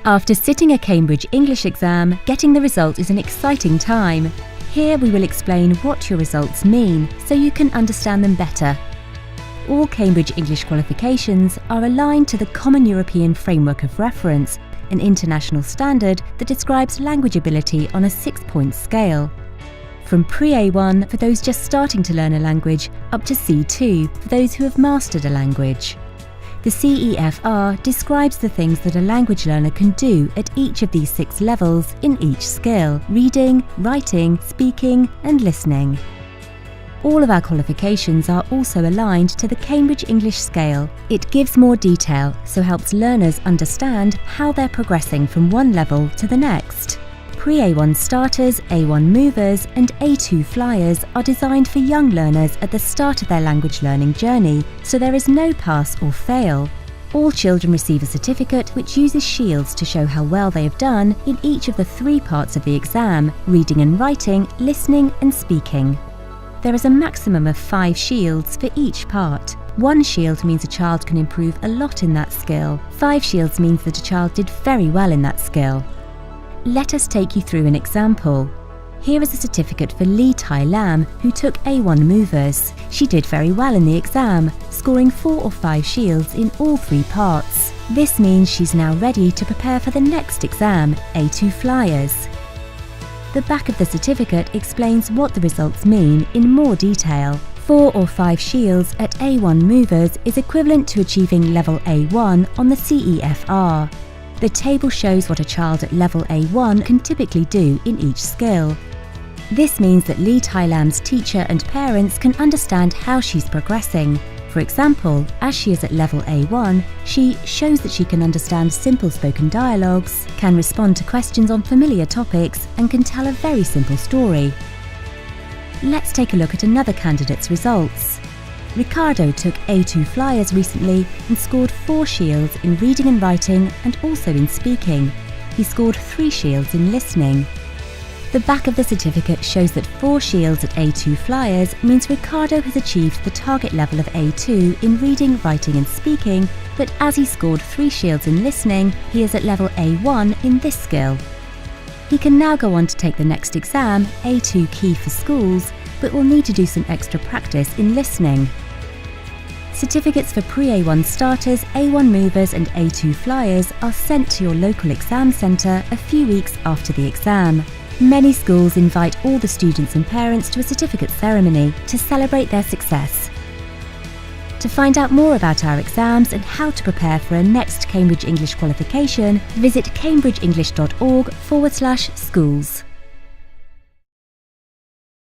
After sitting a Cambridge English exam, getting the result is an exciting time. Here we will explain what your results mean so you can understand them better. All Cambridge English qualifications are aligned to the Common European Framework of Reference, an international standard that describes language ability on a 6-point scale. From Pre-A1 for those just starting to learn a language up to C2 for those who have mastered a language. The QECR describes the things that a language learner can do at each of these 6 levels in each skill: reading, writing, speaking and listening. All of our qualifications are also aligned to the Cambridge English scale. It gives more detail, so helps learners understand how they're progressing from one level to the next. Pre-A1 starters, A1 movers and A2 flyers are designed for young learners at the start of their language learning journey, so there is no pass or fail. All children receive a certificate which uses shields to show how well they have done in each of the 3 parts of the exam: reading and writing, listening and speaking. There is a maximum of 5 shields for each part. 1 shield means a child can improve a lot in that skill. 5 shields means that a child did very well in that skill. Let us take you through an example. Here is a certificate for Lee Tai Lam, who took A1 movers. She did very well in the exam, scoring 4 or 5 shields in all 3 parts. This means she's now ready to prepare for the next exam, A2 flyers. The back of the certificate explains what the results mean in more detail. 4 or 5 shields at A1 movers is equivalent to achieving level A1 on the QECR. The table shows what a child at level A1 can typically do in each skill. This means that Lee Tai Lam's teacher and parents can understand how she's progressing. For example, as she is at level A1, she shows that she can understand simple spoken dialogues, can respond to questions on familiar topics, and can tell a very simple story. Let's take a look at another candidate's results. Ricardo took A2 flyers recently and scored 4 shields in reading and writing and also in speaking. He scored 3 shields in listening. The back of the certificate shows that 4 shields at A2 flyers means Ricardo has achieved the target level of A2 in reading, writing and speaking, but as he scored 3 shields in listening, he is at level A1 in this skill. He can now go on to take the next exam, A2 Key for Schools, but will need to do some extra practice in listening. Certificates for Pre-A1 starters, A1 movers and A2 flyers are sent to your local exam centre a few weeks after the exam. Many schools invite all the students and parents to a certificate ceremony to celebrate their success. To find out more about our exams and how to prepare for a next Cambridge English qualification, visit cambridgeenglish.org/schools.